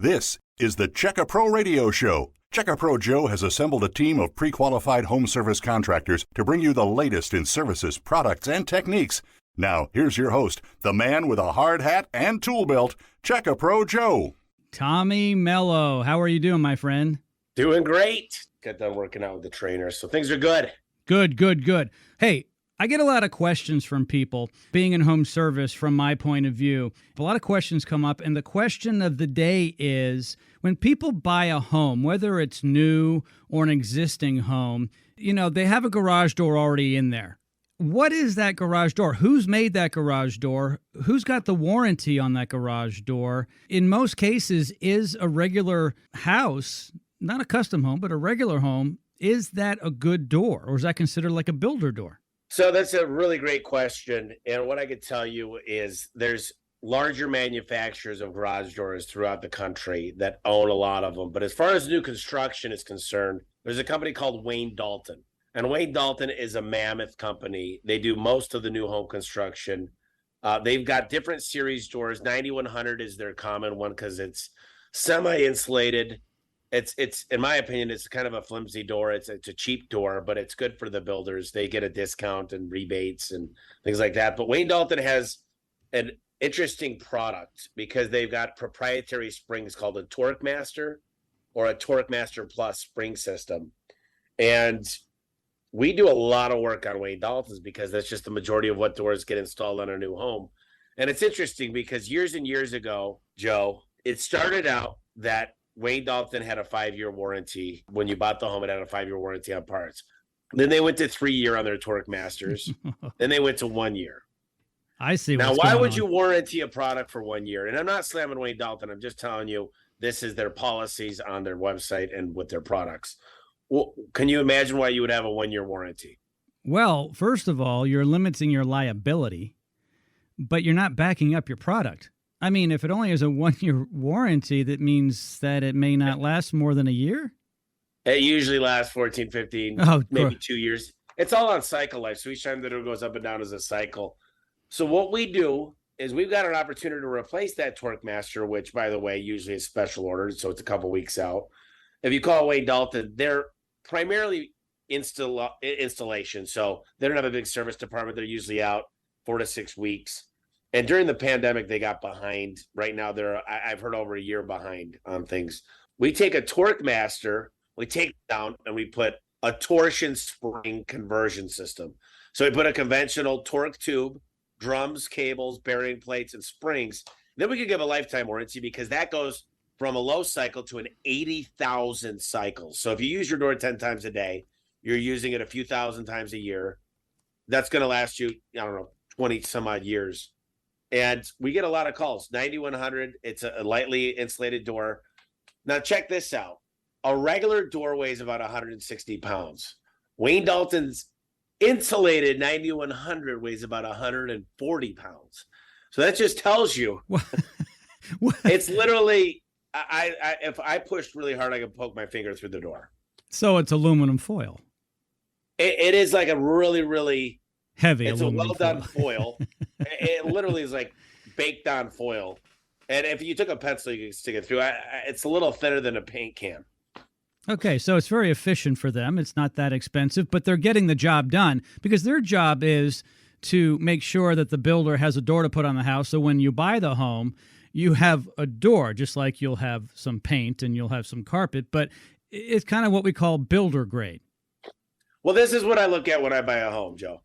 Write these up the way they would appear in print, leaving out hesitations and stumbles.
This is the Checka Pro Radio Show. Checka Pro Joe has assembled a team of pre-qualified home service contractors to bring you the latest in services, products, and techniques. Now, here's your host, the man with a hard hat and tool belt, Checka Pro Joe. Tommy Mello, how are you doing, my friend? Doing great. Got done working out with the trainer, so things are good. Good. Hey, I get a lot of questions from people, being in home service from my point of view. A lot of questions come up, and the question of the day is, when people buy a home, whether it's new or an existing home, they have a garage door already in there. What is that garage door? Who's made that garage door? Who's got the warranty on that garage door? In most cases, is a regular house, not a custom home, but a regular home, is that a good door, or is that considered like a builder door? So that's a really great question. And what I could tell you is there's larger manufacturers of garage doors throughout the country that own a lot of them. But as far as new construction is concerned, there's a company called Wayne Dalton. And Wayne Dalton is a mammoth company. They do most of the new home construction. They've got different series doors. 9100 is their common one because it's semi-insulated. It's in my opinion, it's kind of a flimsy door. It's a cheap door, but it's good for the builders. They get a discount and rebates and things like that. But Wayne Dalton has an interesting product because they've got proprietary springs called a Torque Master or a Torque Master Plus spring system. And we do a lot of work on Wayne Dalton's because that's just the majority of what doors get installed on a new home. And it's interesting because years and years ago, Joe, it started out that Wayne Dalton had a 5-year warranty. When you bought the home, it had a 5-year warranty on parts. Then they went to 3-year on their Torque Masters. Then they went to 1 year. I see. Now, why would you warranty a product for 1 year? And I'm not slamming Wayne Dalton. I'm just telling you, this is their policies on their website and with their products. Well, can you imagine why you would have a 1-year warranty? Well, first of all, you're limiting your liability, but you're not backing up your product. I mean, if it only has a 1-year warranty, that means that it may not last more than a year? It usually lasts 14, 15, maybe 2 years. It's all on cycle life. So each time that it goes up and down is a cycle. So what we do is we've got an opportunity to replace that Torque Master, which, by the way, usually is special ordered, so it's a couple weeks out. If you call Wayne Dalton, they're primarily installation. So they don't have a big service department. They're usually out 4 to 6 weeks. And during the pandemic, they got behind. Right now, I've heard over a year behind on things. We take a Torque Master, we take it down, and we put a torsion spring conversion system. So we put a conventional torque tube, drums, cables, bearing plates, and springs. Then we can give a lifetime warranty because that goes from a low cycle to an 80,000 cycles. So if you use your door 10 times a day, you're using it a few thousand times a year. That's going to last you, 20 some odd years. And we get a lot of calls. 9100, it's a lightly insulated door. Now check this out. A regular door weighs about 160 pounds. Wayne Dalton's insulated 9100 weighs about 140 pounds. So that just tells you it's literally, if I pushed really hard, I could poke my finger through the door. So it's aluminum foil. It is like a really, really heavy. It's a well-done foil. It literally is like baked on foil. And if you took a pencil, you could stick it through. It's a little thinner than a paint can. Okay, so it's very efficient for them. It's not that expensive, but they're getting the job done because their job is to make sure that the builder has a door to put on the house. So when you buy the home, you have a door, just like you'll have some paint and you'll have some carpet, but it's kind of what we call builder grade. Well, this is what I look at when I buy a home, Joe.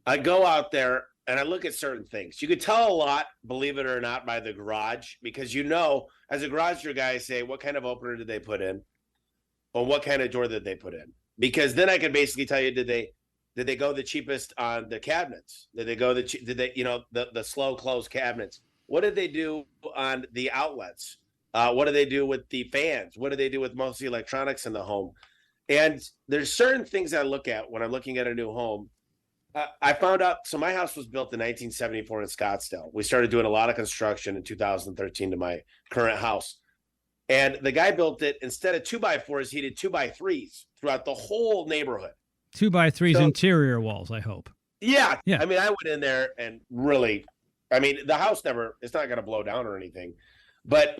I go out there and I look at certain things. You could tell a lot, believe it or not, by the garage, because as a garage door guy, I say, what kind of opener did they put in? Or what kind of door did they put in? Because then I can basically tell you, did they go the cheapest on the cabinets? Did they go the slow close cabinets? What did they do on the outlets? What do they do with the fans? What do they do with most of the electronics in the home? And there's certain things I look at when I'm looking at a new home. I found out, so my house was built in 1974 in Scottsdale. We started doing a lot of construction in 2013 to my current house. And the guy built it, instead of 2x4s, he did 2x3s throughout the whole neighborhood. 2x3s interior walls, I hope. Yeah. I mean, I went in there and really, the house it's not going to blow down or anything. But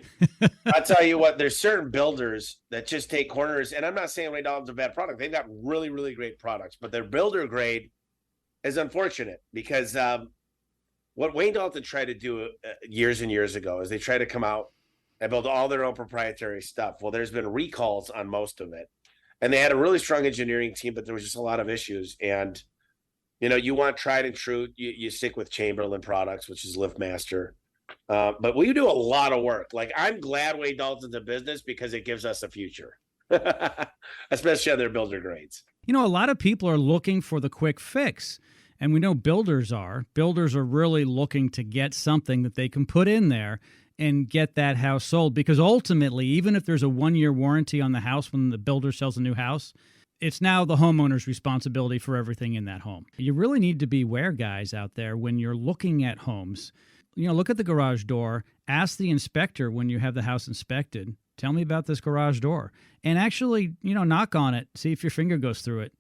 I'll tell you what, there's certain builders that just take corners. And I'm not saying Wayne Dalton's a bad product. They've got really, really great products. But their builder grade is unfortunate because what Wayne Dalton tried to do years and years ago is they tried to come out and build all their own proprietary stuff. Well, there's been recalls on most of it. And they had a really strong engineering team, but there was just a lot of issues. And, you want tried and true, you stick with Chamberlain Products, which is LiftMaster. But we do a lot of work. Like, I'm glad Wayne Dalton's in business because it gives us a future, especially on their builder grades. A lot of people are looking for the quick fix. And we know builders are. Builders are really looking to get something that they can put in there and get that house sold. Because ultimately, even if there's a 1-year warranty on the house when the builder sells a new house, it's now the homeowner's responsibility for everything in that home. You really need to be aware, guys, out there, when you're looking at homes. Look at the garage door. Ask the inspector when you have the house inspected, tell me about this garage door. And actually, knock on it. See if your finger goes through it.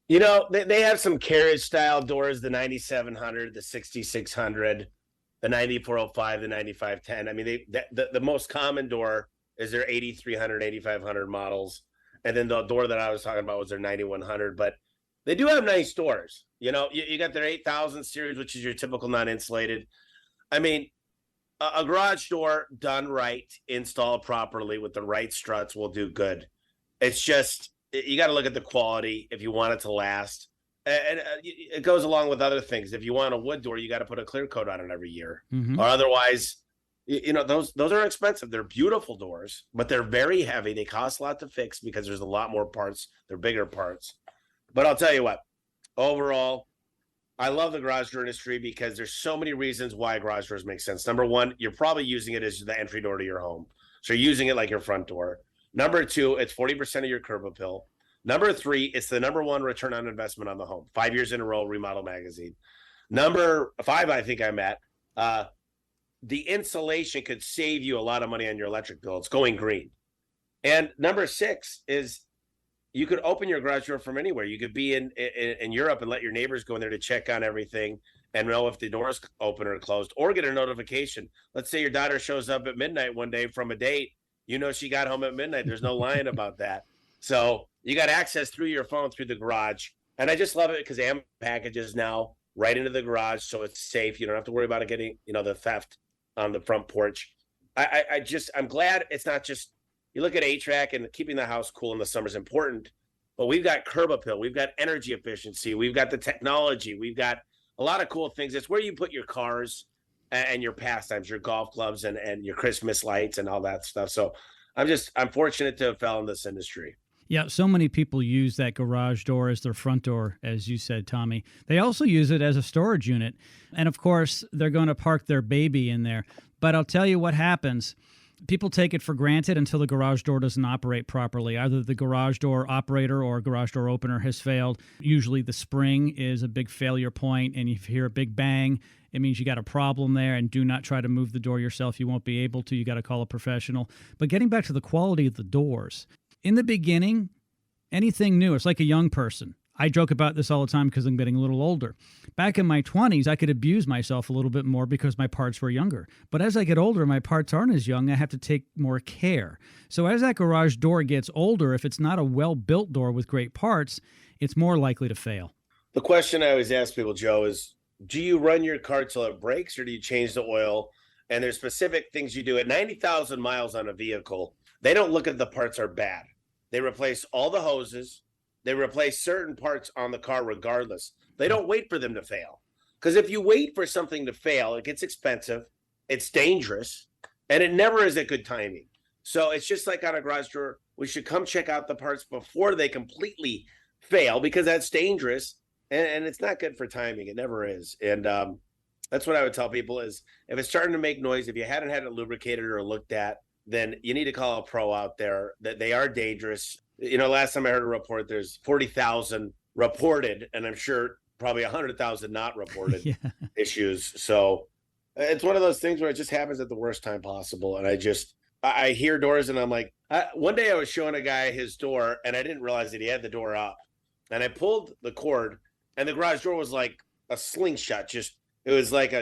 They have some carriage style doors, the 9700, the 6600, the 9405, the 9510. I mean, the most common door is their 8300, 8500 models. And then the door that I was talking about was their 9100. But they do have nice doors. You got their 8000 series, which is your typical non-insulated. I mean, a garage door done right, installed properly with the right struts will do good. It's just, you got to look at the quality if you want it to last. And it goes along with other things. If you want a wood door, you got to put a clear coat on it every year. Mm-hmm. Or otherwise, those are expensive. They're beautiful doors, but they're very heavy. They cost a lot to fix because there's a lot more parts. They're bigger parts. But I'll tell you what, overall, I love the garage door industry because there's so many reasons why garage doors make sense. Number one, you're probably using it as the entry door to your home. So you're using it like your front door. Number two, it's 40% of your curb appeal. Number three, it's the number one return on investment on the home. 5 years in a row, Remodel Magazine. Number five, I think I'm at, the insulation could save you a lot of money on your electric bill. It's going green. And number six is you could open your garage door from anywhere. You could be in Europe and let your neighbors go in there to check on everything and know if the door is open or closed, or get a notification. Let's say your daughter shows up at midnight one day from a date. She got home at midnight. There's no lying about that. So you got access through your phone, through the garage. And I just love it because Amazon packages now right into the garage. So it's safe. You don't have to worry about it getting, the theft on the front porch. I'm glad it's not just, you look at HVAC and keeping the house cool in the summer is important, but we've got curb appeal. We've got energy efficiency. We've got the technology. We've got a lot of cool things. It's where you put your cars and your pastimes, your golf clubs and your Christmas lights and all that stuff. So I'm fortunate to have fell in this industry. Yeah, so many people use that garage door as their front door, as you said, Tommy. They also use it as a storage unit. And of course, they're going to park their baby in there. But I'll tell you what happens. People take it for granted until the garage door doesn't operate properly. Either the garage door operator or garage door opener has failed. Usually the spring is a big failure point, and if you hear a big bang, it means you got a problem there, and do not try to move the door yourself. You won't be able to. You got to call a professional. But getting back to the quality of the doors, in the beginning, anything new, it's like a young person. I joke about this all the time because I'm getting a little older. Back in my 20s, I could abuse myself a little bit more because my parts were younger. But as I get older, my parts aren't as young. I have to take more care. So as that garage door gets older, if it's not a well-built door with great parts, it's more likely to fail. The question I always ask people, Joe, is do you run your car till it breaks or do you change the oil? And there's specific things you do. At 90,000 miles on a vehicle, they don't look at the parts are bad. They replace all the hoses. They replace certain parts on the car regardless. They don't wait for them to fail. Because if you wait for something to fail, it gets expensive, it's dangerous, and it never is at good timing. So it's just like on a garage door, we should come check out the parts before they completely fail because that's dangerous, and it's not good for timing. It never is. And that's what I would tell people is if it's starting to make noise, if you hadn't had it lubricated or looked at, then you need to call a pro out there. That they are dangerous. Last time I heard a report, there's 40,000 reported, and I'm sure probably 100,000 not reported issues. So it's one of those things where it just happens at the worst time possible. And I hear doors and I'm like, one day I was showing a guy his door and I didn't realize that he had the door up. And I pulled the cord and the garage door was like a slingshot. It was like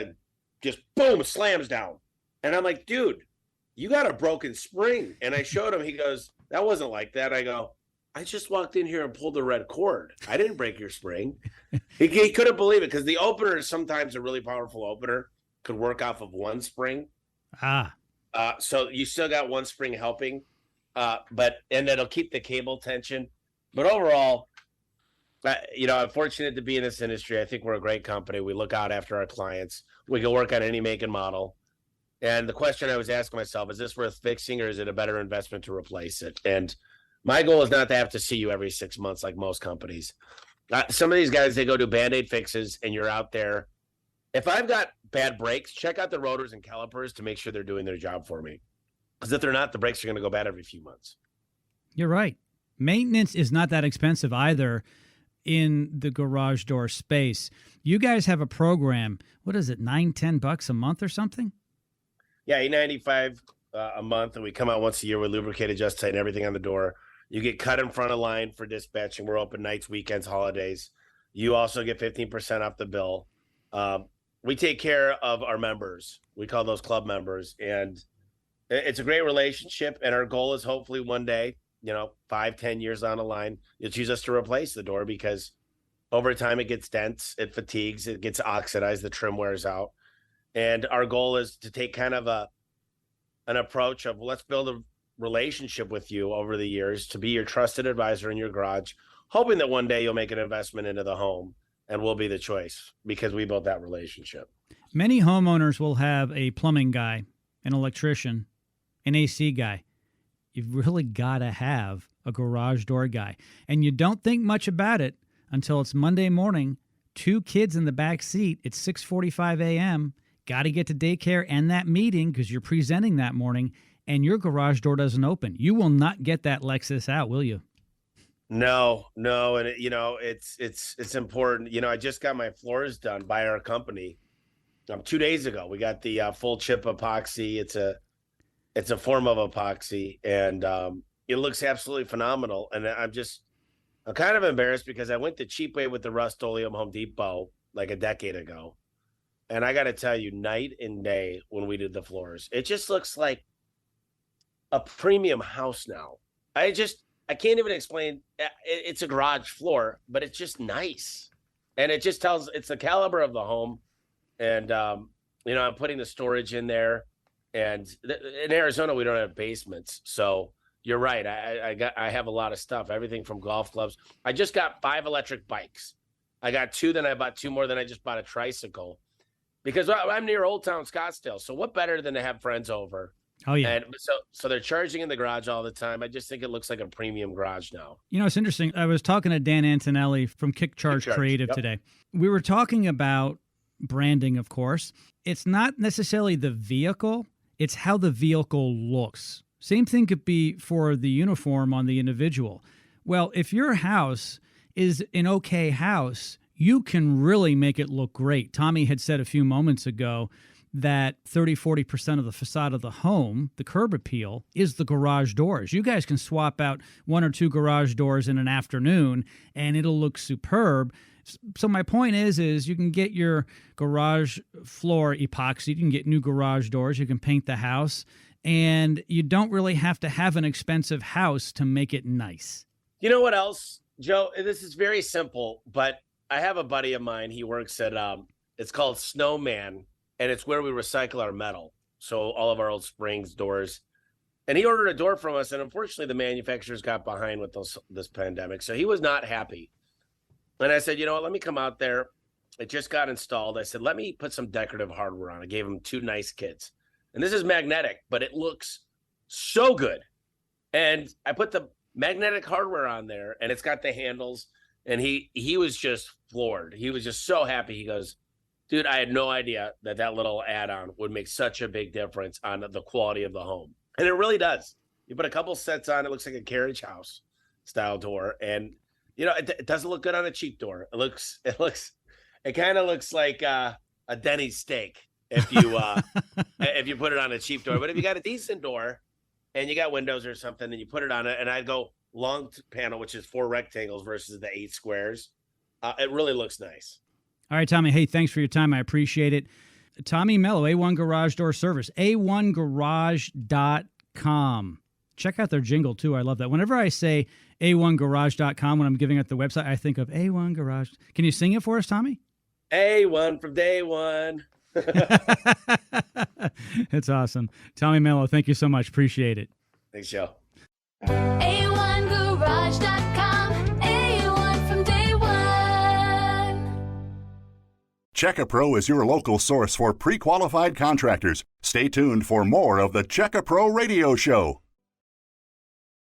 just boom, slams down. And I'm like, dude, you got a broken spring. And I showed him, he goes, that wasn't like that. I go, I just walked in here and pulled the red cord. I didn't break your spring. He couldn't believe it because the opener is sometimes a really powerful opener, could work off of one spring. So you still got one spring helping, and it'll keep the cable tension. But overall, I'm fortunate to be in this industry. I think we're a great company. We look out after our clients. We can work on any make and model. And the question I was asking myself, is this worth fixing or is it a better investment to replace it? And my goal is not to have to see you every 6 months like most companies. Some of these guys, they go do Band-Aid fixes and you're out there. If I've got bad brakes, check out the rotors and calipers to make sure they're doing their job for me. Because if they're not, the brakes are going to go bad every few months. You're right. Maintenance is not that expensive either in the garage door space. You guys have a program. What is it, $9-10 a month or something? Yeah, $8.95 a month, and we come out once a year with lubricate, adjust, tighten everything on the door. You get cut in front of line for dispatching. We're open nights, weekends, holidays. You also get 15% off the bill. We take care of our members. We call those club members, and it's a great relationship. And our goal is hopefully one day, 5-10 years down the line, you'll choose us to replace the door because over time it gets dense, it fatigues, it gets oxidized, the trim wears out. And our goal is to take kind of an approach of let's build a relationship with you over the years to be your trusted advisor in your garage, hoping that one day you'll make an investment into the home and we'll be the choice because we built that relationship. Many homeowners will have a plumbing guy, an electrician, an AC guy. You've really got to have a garage door guy. And you don't think much about it until it's Monday morning, 2 kids in the back seat. It's 6:45 a.m. Got to get to daycare and that meeting because you're presenting that morning, and your garage door doesn't open. You will not get that Lexus out, will you? No. And it's important. I just got my floors done by our company 2 days ago. We got the full chip epoxy. It's a form of epoxy, and it looks absolutely phenomenal. And I'm kind of embarrassed because I went the cheap way with the Rust-Oleum Home Depot like a decade ago. And I got to tell you, night and day when we did the floors, it just looks like a premium house now. I can't even explain. It's a garage floor, but it's just nice. And it just tells it's the caliber of the home. And, I'm putting the storage in there. And in Arizona, we don't have basements. So you're right. I have a lot of stuff, everything from golf clubs. I just got 5 electric bikes. I got 2, then I bought 2 more, then I just bought a tricycle. Because I'm near Old Town Scottsdale. So what better than to have friends over? Oh, yeah. And so they're charging in the garage all the time. I just think it looks like a premium garage now. It's interesting. I was talking to Dan Antonelli from Kick Charge Creative today. We were talking about branding, of course. It's not necessarily the vehicle. It's how the vehicle looks. Same thing could be for the uniform on the individual. Well, if your house is an okay house, you can really make it look great. Tommy had said a few moments ago that 30-40% of the facade of the home, the curb appeal, is the garage doors. You guys can swap out 1 or 2 garage doors in an afternoon, and it'll look superb. So my point is you can get your garage floor epoxy, you can get new garage doors, you can paint the house, and you don't really have to have an expensive house to make it nice. You know what else, Joe? This is very simple, but I have a buddy of mine. He works at, it's called Snowman, and it's where we recycle our metal. So all of our old springs, doors. And he ordered a door from us, and unfortunately the manufacturers got behind with this pandemic. So he was not happy. And I said, you know what, let me come out there. It just got installed. I said, let me put some decorative hardware on. I gave him 2 nice kits. And this is magnetic, but it looks so good. And I put the magnetic hardware on there, and it's got the handles. And he was just floored. He was just so happy. He goes, dude, I had no idea that little add-on would make such a big difference on the quality of the home. And it really does. You put a couple sets on, it looks like a carriage house style door. And, it doesn't look good on a cheap door. It kind of looks like a Denny's steak if you put it on a cheap door. But if you got a decent door and you got windows or something and you put it on it, and I'd go long panel, which is 4 rectangles versus the 8 squares. It really looks nice. All right, Tommy. Hey, thanks for your time. I appreciate it. Tommy Mello, A1 Garage Door Service, a1garage.com. Check out their jingle, too. I love that. Whenever I say a1garage.com when I'm giving out the website, I think of A1 Garage. Can you sing it for us, Tommy? A1 from day one. It's awesome. Tommy Mello, thank you so much. Appreciate it. Thanks, Joe. A1garage.com. A1 from day one. Check-A-Pro is your local source for pre-qualified contractors. Stay tuned for more of the Check-A-Pro Radio Show.